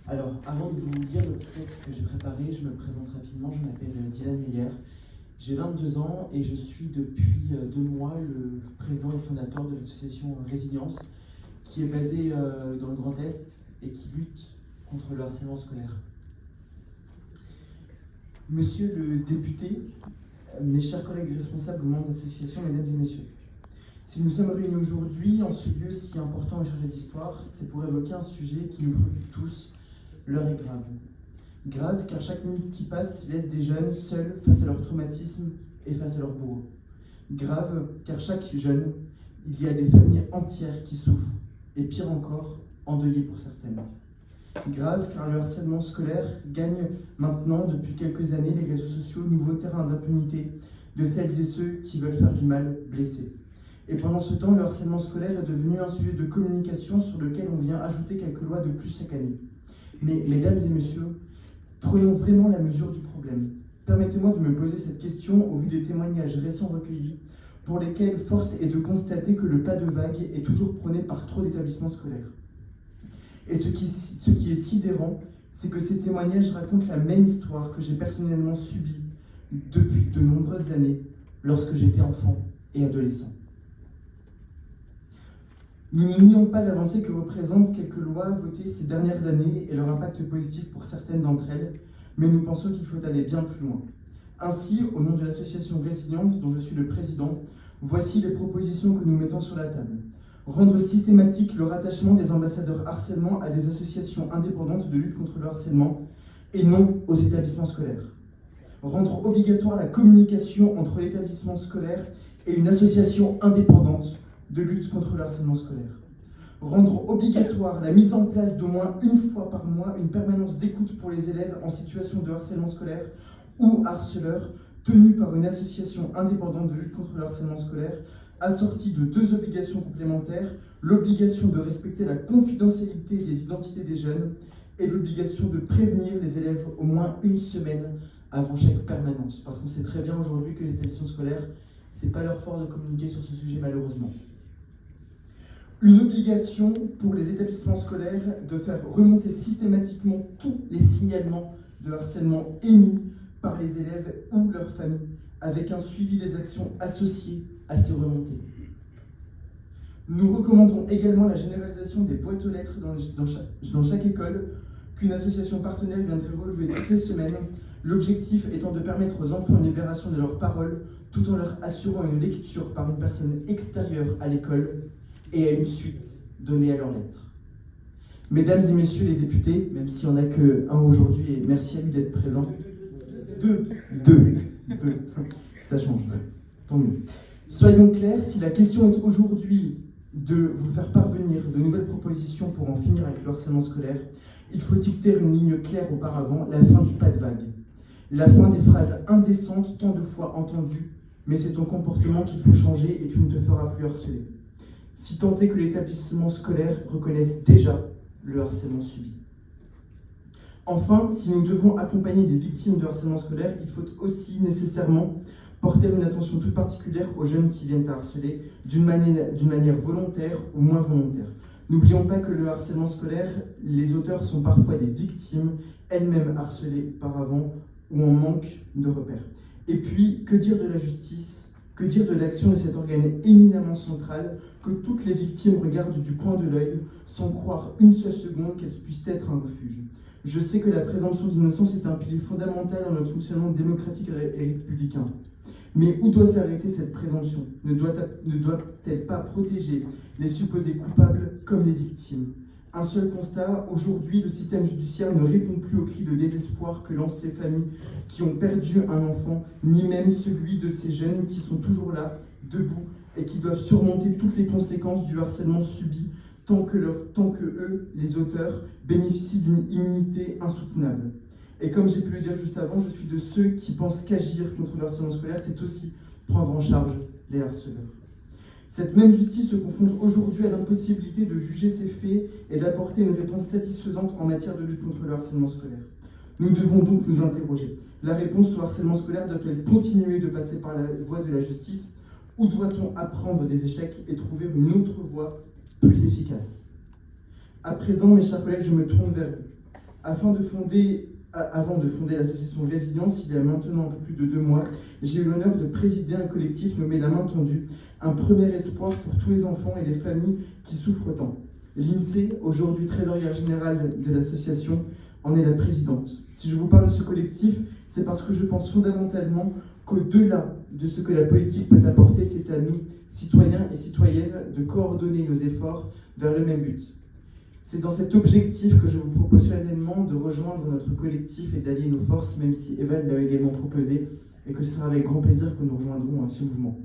Alors, avant de vous lire le texte que j'ai préparé, je me présente rapidement. Je m'appelle Dylan Meyer. J'ai 22 ans et je suis depuis 2 mois le président et fondateur de l'association Résilience, qui est basée dans le Grand Est et qui lutte contre le harcèlement scolaire. Monsieur le député, mes chers collègues responsables ou membres d'association, mesdames et messieurs, si nous sommes réunis aujourd'hui en ce lieu si important et chargé d'histoire, c'est pour évoquer un sujet qui nous préoccupe tous. L'heure est grave. Grave car chaque minute qui passe laisse des jeunes seuls face à leur traumatisme et face à leurs bourreaux. Grave car chaque jeune, il y a des familles entières qui souffrent, et pire encore, endeuillées pour certaines. Grave car le harcèlement scolaire gagne maintenant depuis quelques années les réseaux sociaux, nouveau terrain d'impunité de celles et ceux qui veulent faire du mal blessés. Et pendant ce temps, le harcèlement scolaire est devenu un sujet de communication sur lequel on vient ajouter quelques lois de plus chaque année. Mais, mesdames et messieurs, prenons vraiment la mesure du problème. Permettez-moi de me poser cette question au vu des témoignages récents recueillis, pour lesquels force est de constater que le pas de vague est toujours prôné par trop d'établissements scolaires. Et ce qui est sidérant, c'est que ces témoignages racontent la même histoire que j'ai personnellement subie depuis de nombreuses années, lorsque j'étais enfant et adolescent. Nous ne nions pas l'avancée que représentent quelques lois votées ces dernières années et leur impact positif pour certaines d'entre elles, mais nous pensons qu'il faut aller bien plus loin. Ainsi, au nom de l'association Résilience, dont je suis le président, voici les propositions que nous mettons sur la table. Rendre systématique le rattachement des ambassadeurs harcèlement à des associations indépendantes de lutte contre le harcèlement et non aux établissements scolaires. Rendre obligatoire la communication entre l'établissement scolaire et une association indépendante de lutte contre le harcèlement scolaire. Rendre obligatoire la mise en place d'au moins une fois par mois une permanence d'écoute pour les élèves en situation de harcèlement scolaire ou harceleurs tenus par une association indépendante de lutte contre le harcèlement scolaire, assortie de 2 obligations complémentaires, l'obligation de respecter la confidentialité des identités des jeunes et l'obligation de prévenir les élèves au moins 1 semaine avant chaque permanence. Parce qu'on sait très bien aujourd'hui que les établissements scolaires, c'est pas leur fort de communiquer sur ce sujet malheureusement. Une obligation pour les établissements scolaires de faire remonter systématiquement tous les signalements de harcèlement émis par les élèves ou leurs familles, avec un suivi des actions associées à ces remontées. Nous recommandons également la généralisation des boîtes aux lettres dans chaque école, qu'une association partenaire viendrait relever toutes les semaines, l'objectif étant de permettre aux enfants une libération de leurs paroles, tout en leur assurant une lecture par une personne extérieure à l'école et à une suite donnée à leurs lettres. Mesdames et messieurs les députés, même s'il n'y en a qu'un aujourd'hui, et merci à lui d'être présent. Deux. Ça change, tant mieux. Soyons clairs, si la question est aujourd'hui de vous faire parvenir de nouvelles propositions pour en finir avec le harcèlement scolaire, il faut dicter une ligne claire auparavant, la fin du pas de vague. La fin des phrases indécentes tant de fois entendues, mais c'est ton comportement qu'il faut changer et tu ne te feras plus harceler. Si tant est que l'établissement scolaire reconnaisse déjà le harcèlement subi. Enfin, si nous devons accompagner des victimes de harcèlement scolaire, il faut aussi nécessairement porter une attention toute particulière aux jeunes qui viennent à harceler d'une manière volontaire ou moins volontaire. N'oublions pas que le harcèlement scolaire, les auteurs sont parfois des victimes, elles-mêmes harcelées par avant ou en manque de repères. Et puis, que dire de la justice ? Que dire de l'action de cet organe éminemment central que toutes les victimes regardent du coin de l'œil sans croire une seule seconde qu'elles puissent être un refuge. Je sais que la présomption d'innocence est un pilier fondamental dans notre fonctionnement démocratique et républicain. Mais où doit s'arrêter cette présomption ? Ne doit-elle pas protéger les supposés coupables comme les victimes ? Un seul constat, aujourd'hui, le système judiciaire ne répond plus aux cris de désespoir que lancent les familles qui ont perdu un enfant, ni même celui de ces jeunes qui sont toujours là, debout, et qui doivent surmonter toutes les conséquences du harcèlement subi, tant que eux, les auteurs, bénéficient d'une immunité insoutenable. Et comme j'ai pu le dire juste avant, je suis de ceux qui pensent qu'agir contre le harcèlement scolaire, c'est aussi prendre en charge les harceleurs. Cette même justice se confronte aujourd'hui à l'impossibilité de juger ces faits et d'apporter une réponse satisfaisante en matière de lutte contre le harcèlement scolaire. Nous devons donc nous interroger. La réponse au harcèlement scolaire doit-elle continuer de passer par la voie de la justice ou doit-on apprendre des échecs et trouver une autre voie plus efficace ? À présent, mes chers collègues, je me tourne vers vous. Avant de fonder l'association Résilience, il y a maintenant un peu plus de 2 mois, j'ai eu l'honneur de présider un collectif nommé La Main Tendue, un premier espoir pour tous les enfants et les familles qui souffrent tant. L'INSEE, aujourd'hui trésorière générale de l'association, en est la présidente. Si je vous parle de ce collectif, c'est parce que je pense fondamentalement qu'au-delà de ce que la politique peut apporter, c'est à nous, citoyens et citoyennes, de coordonner nos efforts vers le même but. C'est dans cet objectif que je vous propose solennellement de rejoindre notre collectif et d'allier nos forces, même si Evan l'a également proposé, et que ce sera avec grand plaisir que nous rejoindrons ce mouvement.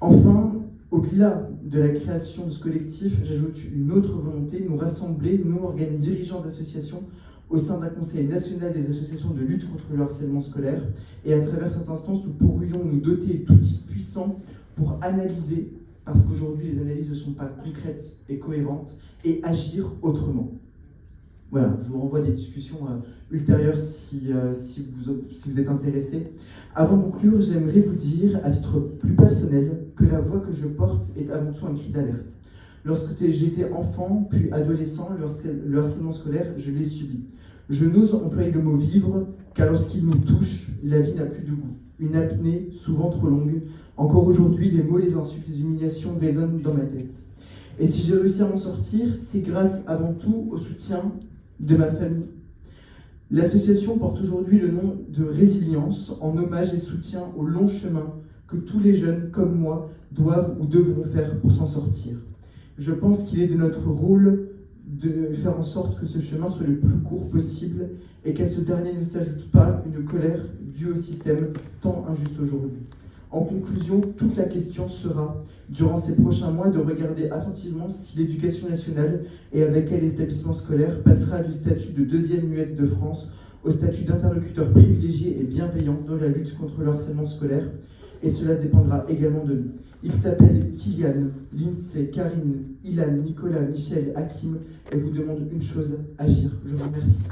Enfin, au-delà de la création de ce collectif, j'ajoute une autre volonté, nous rassembler, nous, organes dirigeants d'associations, au sein d'un conseil national des associations de lutte contre le harcèlement scolaire, et à travers cette instance, nous pourrions nous doter d'outils puissants pour analyser, parce qu'aujourd'hui les analyses ne sont pas concrètes et cohérentes, et agir autrement. Voilà, je vous renvoie à des discussions ultérieures si vous êtes intéressés. Avant de conclure, j'aimerais vous dire, à titre plus personnel, que la voix que je porte est avant tout un cri d'alerte. Lorsque j'étais enfant, puis adolescent, le harcèlement scolaire, je l'ai subi. Je n'ose employer le mot vivre, car lorsqu'il nous touche, la vie n'a plus de goût. Une apnée, souvent trop longue. Encore aujourd'hui, les mots, les insultes, les humiliations résonnent dans ma tête. Et si j'ai réussi à m'en sortir, c'est grâce avant tout au soutien de ma famille. L'association porte aujourd'hui le nom de Résilience, en hommage et soutien au long chemin que tous les jeunes, comme moi, doivent ou devront faire pour s'en sortir. Je pense qu'il est de notre rôle de faire en sorte que ce chemin soit le plus court possible et qu'à ce dernier ne s'ajoute pas une colère due au système tant injuste aujourd'hui. En conclusion, toute la question sera, durant ces prochains mois, de regarder attentivement si l'éducation nationale et avec elle les établissements scolaires passera du statut de deuxième muette de France au statut d'interlocuteur privilégié et bienveillant dans la lutte contre le harcèlement scolaire. Et cela dépendra également de nous. Ils s'appellent Kylian, Lindsay, Karine, Ilan, Nicolas, Michel, Hakim et vous demandent une chose, agir. Je vous remercie.